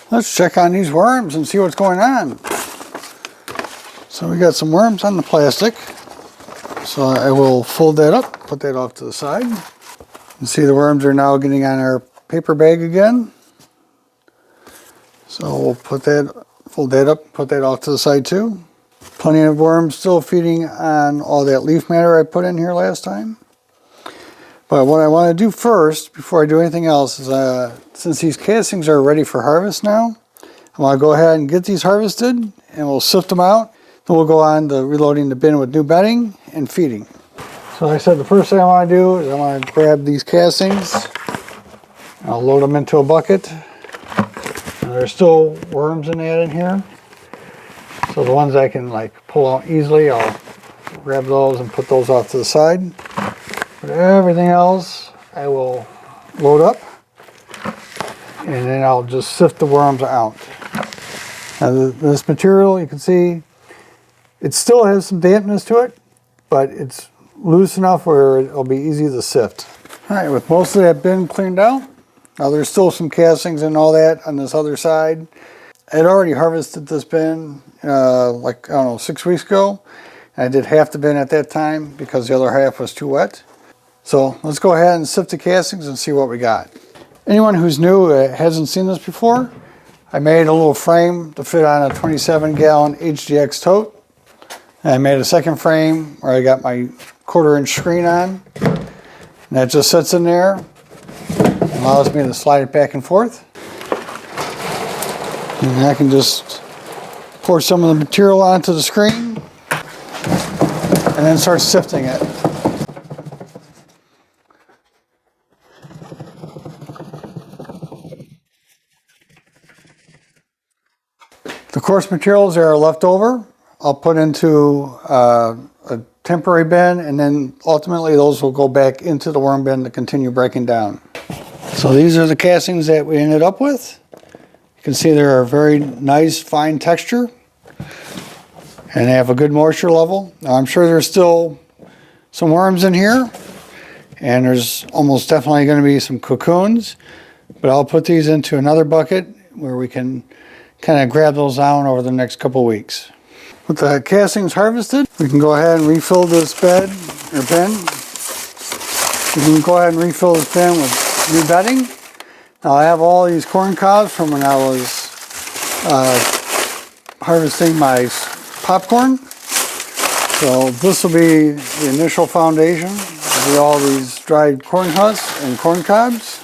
Let's check on these worms and see what's going on. So we got some worms on the plastic. So I will fold that up, put that off to the side. You see the worms are now getting on our paper bag again. So we'll put that, fold that up, put that off to the side too. Plenty of worms still feeding on all that leaf matter I put in here last time. But what I want to do first, before I do anything else, is since these castings are ready for harvest now, I want to go ahead and get these harvested and we'll sift them out. Then we'll go on to reloading the bin with new bedding and feeding. So like I said, the first thing I want to do is I want to grab these castings. I'll load them into a bucket. And there's still worms in here. So the ones I can like pull out easily, I'll grab those and put those off to the side. But everything else I will load up and then I'll just sift the worms out. Now this material, you can see it still has some dampness to it, but it's loose enough where it'll be easy to sift. Alright, with most of that bin cleaned out, now there's still some castings and all that on this other side. I had already harvested this bin like, I don't know, 6 weeks ago. I did half the bin at that time because the other half was too wet. So let's go ahead and sift the castings and see what we got. Anyone who's new hasn't seen this before, I made a little frame to fit on a 27-gallon HDX tote. And I made a second frame where I got my 1/4-inch screen on. And that just sits in there. It allows me to slide it back and forth. And I can just pour some of the material onto the screen and then start sifting it. The coarse materials that are left over, I'll put into a temporary bin, and then ultimately those will go back into the worm bin to continue breaking down. So these are the castings that we ended up with. You can see they're a very nice fine texture and they have a good moisture level. Now I'm sure there's still some worms in here and there's almost definitely going to be some cocoons, but I'll put these into another bucket where we can kind of grab those down over the next couple weeks. With the castings harvested, we can go ahead and refill this bed or bin. We can go ahead and refill this bin with new bedding. Now I have all these corn cobs from when I was harvesting my popcorn. So this will be the initial foundation. It'll be all these dried corn husks and corn cobs.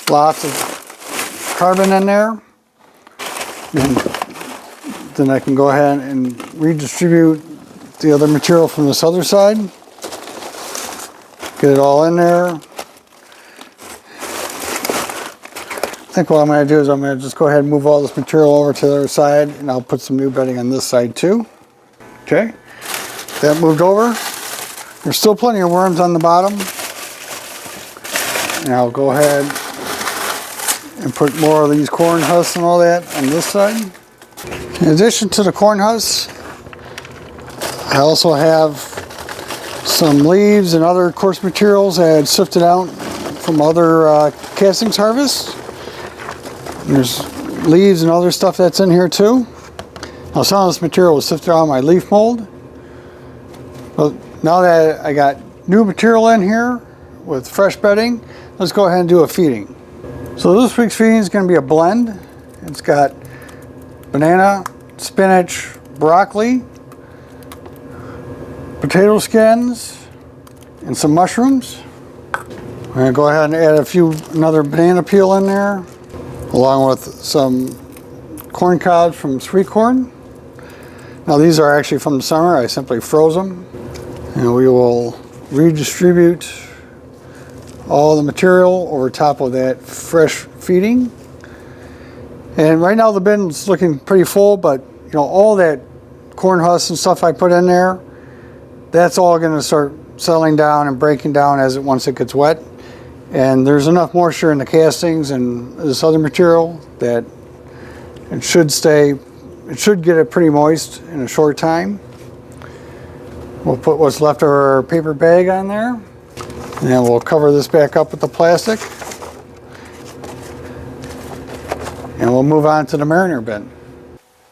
Lots of carbon in there. And then I can go ahead and redistribute the other material from this other side. Get it all in there. I think what I'm going to do is I'm going to just go ahead and move all this material over to the other side, and I'll put some new bedding on this side too. Okay, that moved over. There's still plenty of worms on the bottom. And I'll go ahead and put more of these corn husks and all that on this side. In addition to the corn husks, I also have some leaves and other coarse materials I had sifted out from other castings harvest. And there's leaves and other stuff that's in here too. Now some of this material was sifted out of my leaf mold. But now that I got new material in here with fresh bedding, let's go ahead and do a feeding. So this week's feeding is going to be a blend. It's got banana, spinach, broccoli, potato skins, and some mushrooms. I'm going to go ahead and add another banana peel in there, along with some corn cobs from sweet corn. Now these are actually from the summer. I simply froze them. And we will redistribute all the material over top of that fresh feeding. And right now the bin's looking pretty full, but you know, all that corn husks and stuff I put in there, that's all going to start settling down and breaking down once it gets wet. And there's enough moisture in the castings and this other material that it should get it pretty moist in a short time. We'll put what's left of our paper bag on there, and then we'll cover this back up with the plastic. And we'll move on to the mariner bin.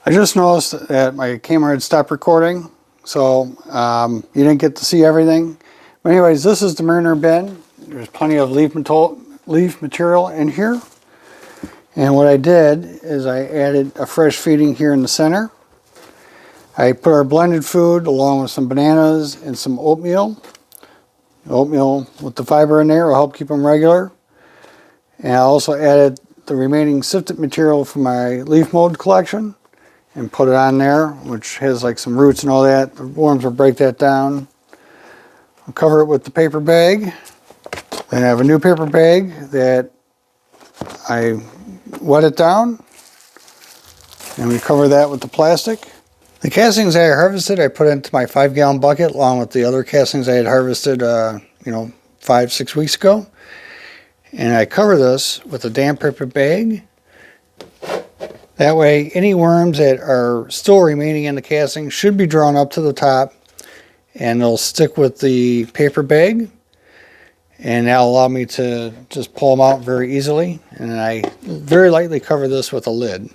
I just noticed that my camera had stopped recording, so you didn't get to see everything. But anyways, this is the mariner bin. There's plenty of leaf material in here. And what I did is I added a fresh feeding here in the center. I put our blended food along with some bananas and some oatmeal. Oatmeal with the fiber in there will help keep them regular. And I also added the remaining sifted material from my leaf mold collection and put it on there, which has like some roots and all that. The worms will break that down. I'll cover it with the paper bag. Then I have a new paper bag that I wet it down, and we cover that with the plastic. The castings I harvested, I put into my 5-gallon bucket along with the other castings I had harvested, 5-6 weeks ago. And I cover this with a damp paper bag. That way, any worms that are still remaining in the casting should be drawn up to the top, and they'll stick with the paper bag. And that'll allow me to just pull them out very easily. And I very lightly cover this with a lid.